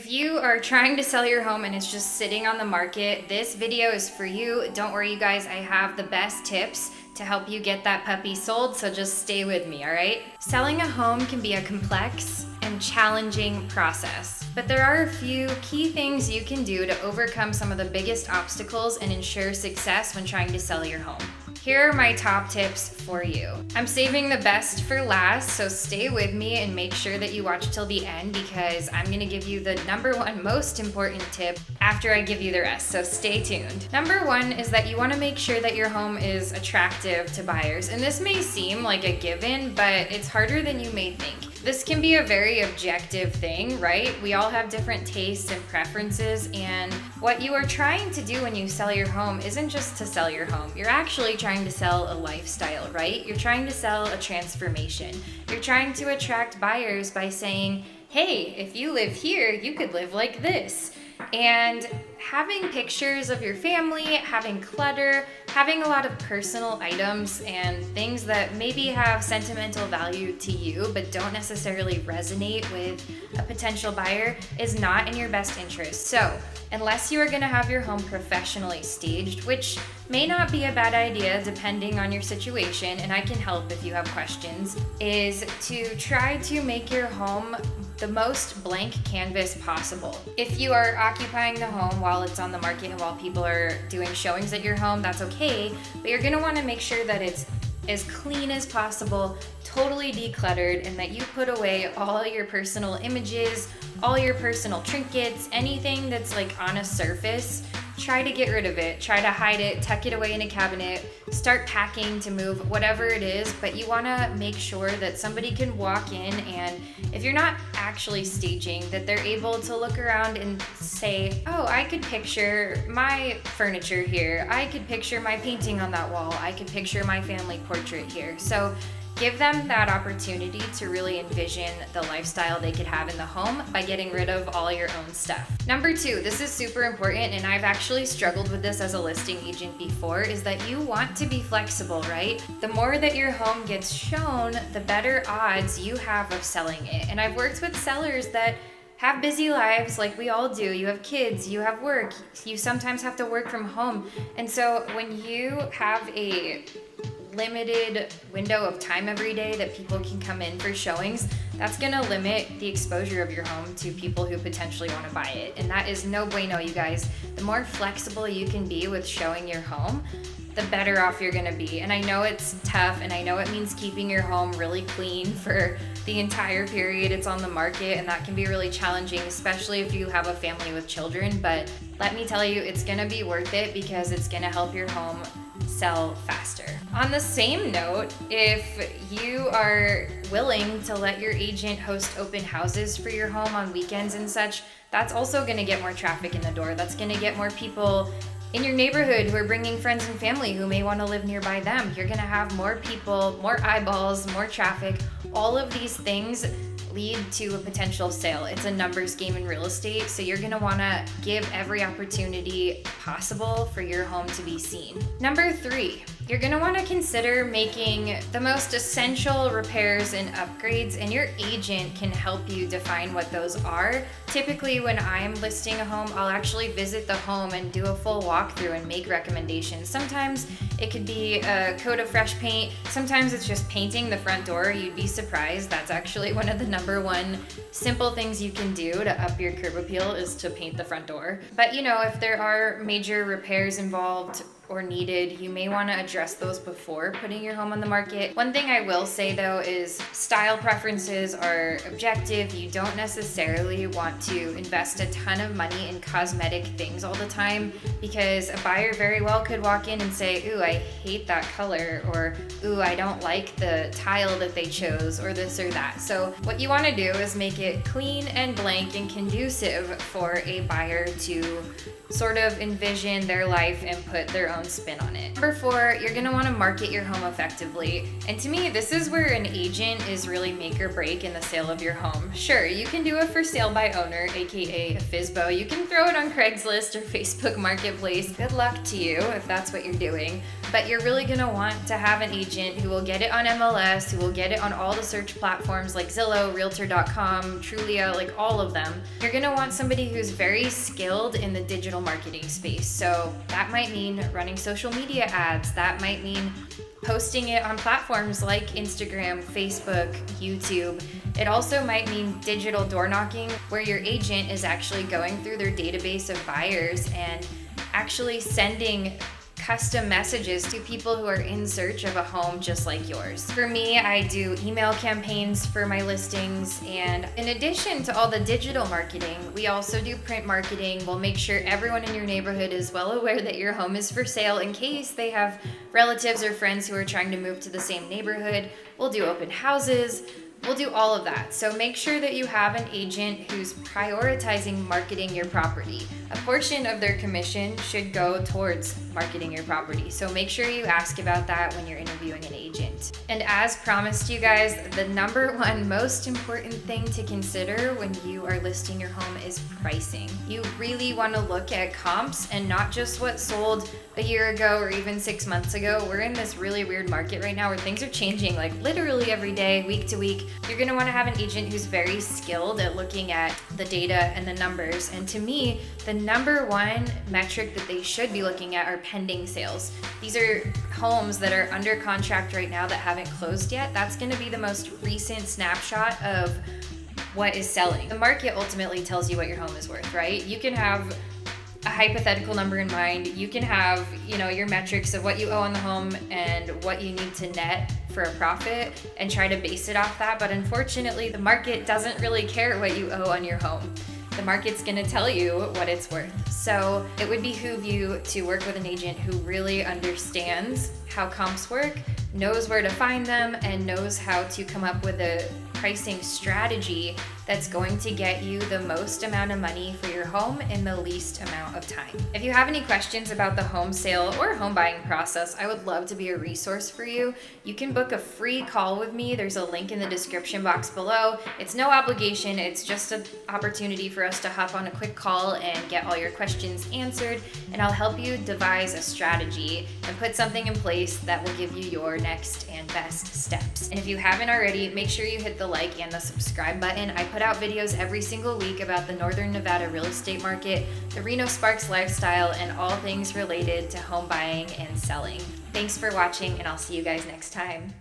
If you are trying to sell your home and it's just sitting on the market, this video is for you. Don't worry, you guys, I have the best tips to help you get that puppy sold, so just stay with me, all right? Selling a home can be a complex and challenging process, but there are a few key things you can do to overcome some of the biggest obstacles and ensure success when trying to sell your home. Here are my top tips for you. I'm saving the best for last, so stay with me and make sure that you watch till the end because I'm gonna give you the number one most important tip after I give you the rest, so stay tuned. Number one is that you wanna make sure that your home is attractive to buyers. And this may seem like a given, but it's harder than you may think. This can be a very objective thing, right? We all have different tastes and preferences, and what you are trying to do when you sell your home isn't just to sell your home. You're actually trying to sell a lifestyle, right? You're trying to sell a transformation. You're trying to attract buyers by saying, hey, if you live here, you could live like this. And having pictures of your family, having clutter, having a lot of personal items and things that maybe have sentimental value to you but don't necessarily resonate with a potential buyer is not in your best interest. So, unless you are going to have your home professionally staged, which may not be a bad idea depending on your situation, and I can help if you have questions, is to try to make your home the most blank canvas possible. If you are occupying the home while it's on the market and while people are doing showings at your home, that's okay, but you're gonna wanna make sure that it's as clean as possible, totally decluttered, and that you put away all your personal images, all your personal trinkets, anything that's like on a surface. Try to get rid of it, try to hide it, tuck it away in a cabinet, start packing to move, whatever it is, but you wanna make sure that somebody can walk in and if you're not actually staging, that they're able to look around and say, oh, I could picture my furniture here, I could picture my painting on that wall, I could picture my family portrait here. So give them that opportunity to really envision the lifestyle they could have in the home by getting rid of all your own stuff. Number two, this is super important, and I've actually struggled with this as a listing agent before, is that you want to be flexible, right? The more that your home gets shown, the better odds you have of selling it. And I've worked with sellers that have busy lives like we all do. You have kids, you have work, you sometimes have to work from home. And so when you have a limited window of time every day that people can come in for showings, that's gonna limit the exposure of your home to people who potentially wanna buy it. And that is no bueno, you guys. The more flexible you can be with showing your home, the better off you're gonna be. And I know it's tough, and I know it means keeping your home really clean for the entire period it's on the market, and that can be really challenging, especially if you have a family with children. But let me tell you, it's gonna be worth it because it's gonna help your home sell faster. On the same note, if you are willing to let your agent host open houses for your home on weekends and such, that's also gonna get more traffic in the door. That's gonna get more people in your neighborhood who are bringing friends and family who may want to live nearby them. You're gonna have more people, more eyeballs, more traffic. All of these things lead to a potential sale. It's a numbers game in real estate, so you're gonna wanna give every opportunity possible for your home to be seen. Number three, you're gonna wanna consider making the most essential repairs and upgrades, and your agent can help you define what those are. Typically, when I'm listing a home, I'll actually visit the home and do a full walkthrough and make recommendations. Sometimes it could be a coat of fresh paint. Sometimes it's just painting the front door. You'd be surprised. That's actually one of the number one simple things you can do to up your curb appeal is to paint the front door. But you know, if there are major repairs involved or needed, you may want to address those before putting your home on the market. One thing I will say though is style preferences are objective. You don't necessarily want to invest a ton of money in cosmetic things all the time because a buyer very well could walk in and say, ooh, I hate that color, or ooh, I don't like the tile that they chose, or this or that. So what you want to do is make it clean and blank and conducive for a buyer to sort of envision their life and put their own spin on it. Number four, you're gonna wanna market your home effectively. And to me, this is where an agent is really make or break in the sale of your home. Sure, you can do a for sale by owner, AKA a FSBO. You can throw it on Craigslist or Facebook Marketplace. Good luck to you if that's what you're doing. but you're really gonna want to have an agent who will get it on MLS, who will get it on all the search platforms like Zillow, Realtor.com, Trulia, like all of them. You're gonna want somebody who's very skilled in the digital marketing space. So that might mean running social media ads, that might mean posting it on platforms like Instagram, Facebook, YouTube. It also might mean digital door knocking, where your agent is actually going through their database of buyers and actually sending custom messages to people who are in search of a home just like yours. For me, I do email campaigns for my listings, and in addition to all the digital marketing, we also do print marketing. We'll make sure everyone in your neighborhood is well aware that your home is for sale in case they have relatives or friends who are trying to move to the same neighborhood. We'll do open houses. We'll do all of that. So make sure that you have an agent who's prioritizing marketing your property. A portion of their commission should go towards marketing your property. So make sure you ask about that when you're interviewing an agent. And as promised you guys, the number one most important thing to consider when you are listing your home is pricing. You really want to look at comps and not just what sold a year ago or even 6 months ago. We're in this really weird market right now where things are changing like literally every day, week to week. You're going to want to have an agent who's very skilled at looking at the data and the numbers. And to me, the number one metric that they should be looking at are pending sales. These are homes that are under contract right now that haven't closed yet. That's going to be the most recent snapshot of what is selling. The market ultimately tells you what your home is worth, right? You can have a hypothetical number in mind. You can have, your metrics of what you owe on the home and what you need to net for a profit and try to base it off that. But unfortunately, the market doesn't really care what you owe on your home. The market's gonna tell you what it's worth. So it would behoove you to work with an agent who really understands how comps work, knows where to find them, and knows how to come up with a pricing strategy that's going to get you the most amount of money for your home in the least amount of time. If you have any questions about the home sale or home buying process, I would love to be a resource for you. You can book a free call with me. There's a link in the description box below. It's no obligation. It's just an opportunity for us to hop on a quick call and get all your questions answered, and I'll help you devise a strategy and put something in place that will give you your next and best steps. And if you haven't already, make sure you hit the like and the subscribe button. I put out videos every single week about the Northern Nevada real estate market, the Reno Sparks lifestyle, and all things related to home buying and selling. Thanks for watching, and I'll see you guys next time.